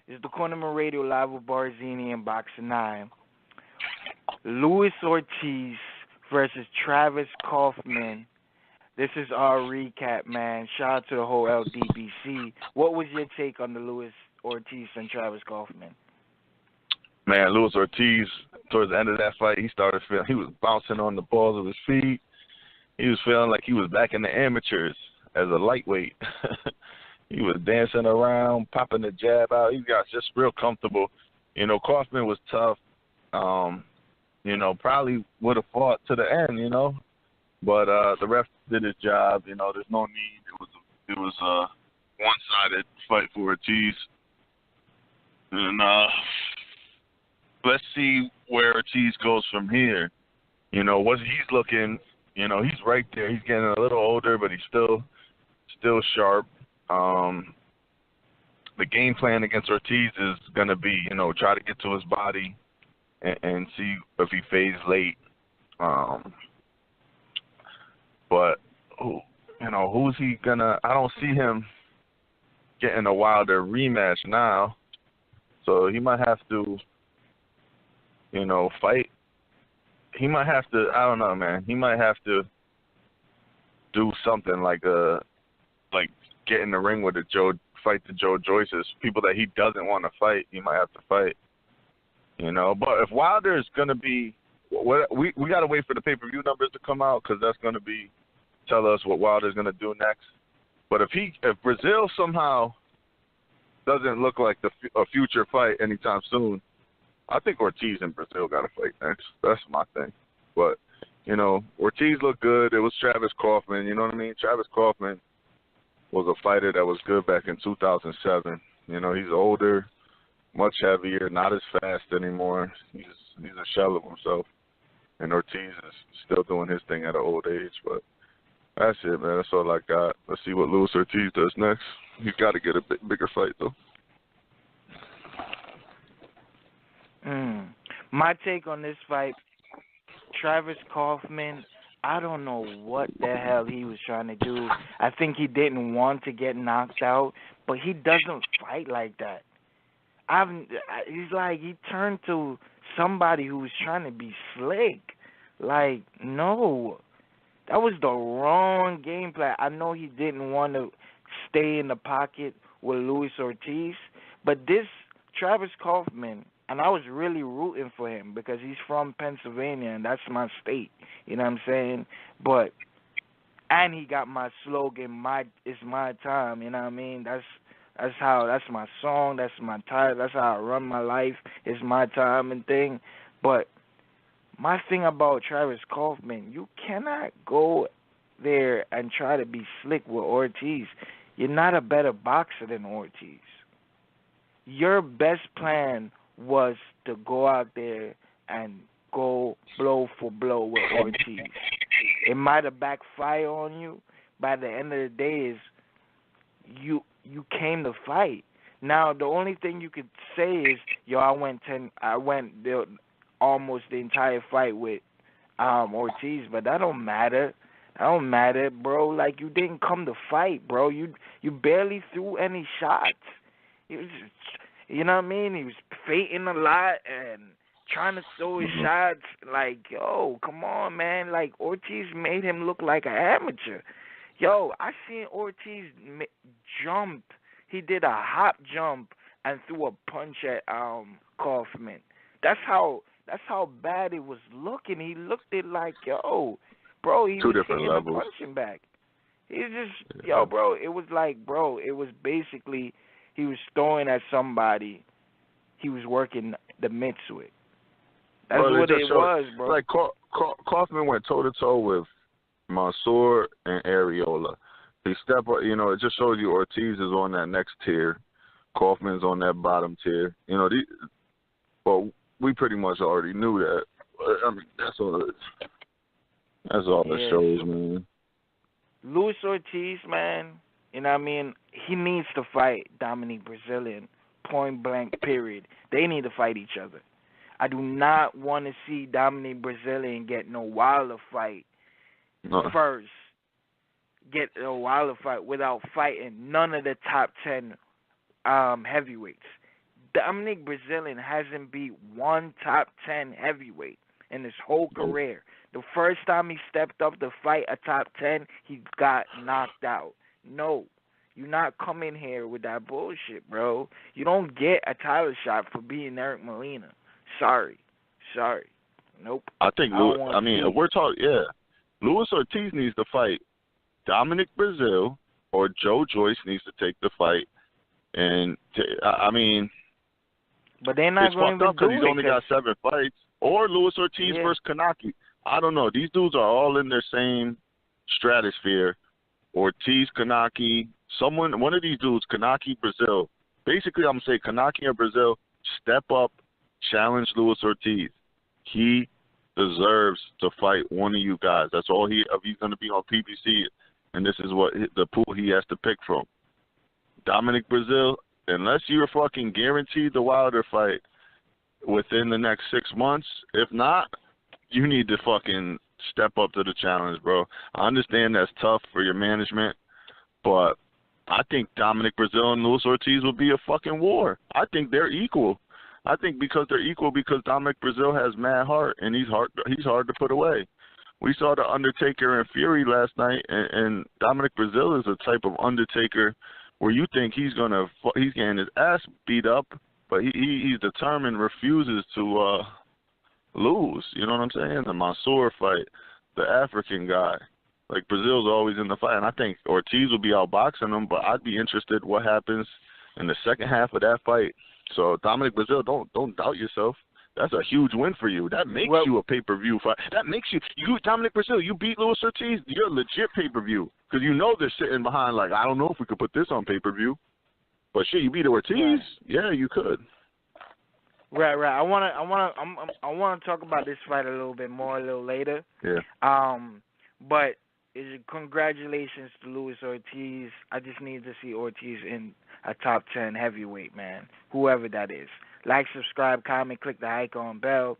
It's the Cornermen Radio Live with Barzini and Boxing 9. Luis Ortiz versus Travis Kauffman. This is our recap, man. Shout out to the whole LDBC. What was your take on the Luis Ortiz and Travis Kauffman? Man, Luis Ortiz, towards the end of that fight, he started feeling, he was bouncing on the balls of his feet. He was feeling like he was back in the amateurs as a lightweight. He was dancing around, popping the jab out. He got just real comfortable. You know, Kauffman was tough. You know, probably would have fought to the end, you know. But the ref did his job. You know, there's no need. It was a one-sided fight for Ortiz. And let's see where Ortiz goes from here. You know, what he's looking, you know, he's right there. He's getting a little older, but he's still sharp. The game plan against Ortiz is going to be, you know, try to get to his body and see if he fades late. But, you know, who's he going to – I don't see him getting a Wilder rematch now. So he might have to, you know, fight. He might have to – I don't know, man. He might have to do something like get in the ring with fight the JOYCEs. People that he doesn't want to fight, he might have to fight. You know, but if Wilder is going to be – we got to wait for the pay-per-view numbers to come out because that's going to be tell us what Wilder's going to do next. But if Brazil somehow doesn't look like a future fight anytime soon, I think Ortiz and Brazil got to fight next. That's my thing. But, you know, Ortiz looked good. It was Travis Kauffman. You know what I mean? Travis Kauffman was a fighter that was good back in 2007. You know, he's older, much heavier, not as fast anymore. He's a shell of himself. And Ortiz is still doing his thing at an old age. But that's it, man. That's all I got. Let's see what Luis Ortiz does next. He's got to get a bigger fight, though. My take on this fight, Travis Kauffman, I don't know what the hell he was trying to do. I think he didn't want to get knocked out, but he doesn't fight like that. He's like, he turned to somebody who was trying to be slick. Like, no. That was the wrong game plan. I know he didn't want to stay in the pocket with Luis Ortiz, but this Travis Kauffman, and I was really rooting for him because he's from Pennsylvania, and that's my state. You know what I'm saying? And he got my slogan, "It's my time." You know what I mean? That's my song. That's my title. That's how I run my life. It's my time and thing. But my thing about Travis Kauffman, you cannot go there and try to be slick with Ortiz. You're not a better boxer than Ortiz. Your best plan was to go out there and go blow for blow with Ortiz. It might have backfired on you. By the end of the day, is you came to fight. Now the only thing you could say is, I went almost the entire fight with Ortiz, but that don't matter. That don't matter, bro. Like, you didn't come to fight, bro. You barely threw any shots. It was just, you know what I mean? He was feinting a lot and trying to throw his shots. Like, yo, come on, man. Like, Ortiz made him look like an amateur. Yo, I seen Ortiz jump. He did a hop jump and threw a punch at Kauffman. That's how bad it was looking. He looked it like, yo, bro, he Two was different hitting levels. and punching back. He just, yo, bro, it was like, bro, it was basically he was throwing at somebody he was working the mitts with. That's what it was, bro. Like, Kauffman went toe-to-toe with Mansour and Areola. He stepped, you know, it just shows you Ortiz is on that next tier. Kauffman's on that bottom tier. You know, well, we pretty much already knew that. I mean, that's all it shows, man. Luis Ortiz, man, you know what I mean? He needs to fight Dominic Brazilian, point blank, period. They need to fight each other. I do not want to see Dominic Brazilian get no Wilder fight first. Get a Wilder fight without fighting none of the top 10 heavyweights. Dominic Brazilian hasn't beat one top 10 heavyweight in his whole career. The first time he stepped up to fight a top 10, he got knocked out. No, you're not coming here with that bullshit, bro. You don't get a title shot for beating Eric Molina. Sorry. Nope. I think, we're talking, Luis Ortiz needs to fight Dominic Brazil, or Joe Joyce needs to take the fight. And, but they're not going to do it because he's only got 7 fights. Or Luis Ortiz versus KNOWACKI. I don't know. These dudes are all in their same stratosphere. Ortiz, KNOWACKI, one of these dudes, KNOWACKI, Brazil. Basically, I'm going to say KNOWACKI or Brazil, step up, challenge Luis Ortiz. He deserves to fight one of you guys. That's all if he's going to be on PBC, and this is what the pool he has to pick from. Dominic Brazil, unless you're fucking guaranteed the Wilder fight within the next 6 months, if not, you need to fucking step up to the challenge, bro. I understand that's tough for your management, but I think Dominic Brazil and Luis Ortiz will be a fucking war. I think they're equal. I think because they're equal because Dominic Brazil has mad heart, and he's hard to put away. We saw The Undertaker and Fury last night, and Dominic Brazil is a type of Undertaker where you think he's getting his ass beat up, but he's determined, refuses to lose. You know what I'm saying? The Mansour fight, the African guy. Like, Brazil's always in the fight, and I think Ortiz will be outboxing him, but I'd be interested what happens in the second half of that fight. So, Dominic Brazil, don't doubt yourself. That's a huge win for you. That makes you a pay-per-view fight. That makes you Dominic Brazil, you beat Luis Ortiz, you're a legit pay-per-view. Because you know they're sitting behind, like, I don't know if we could put this on pay-per-view. But shit, you beat Ortiz? Right. Yeah, you could. Right. I wanna talk about this fight a little bit more a little later. Yeah. But congratulations to Luis Ortiz. I just need to see Ortiz in a top 10 heavyweight, man. Whoever that is. Like, subscribe, comment, click the icon bell.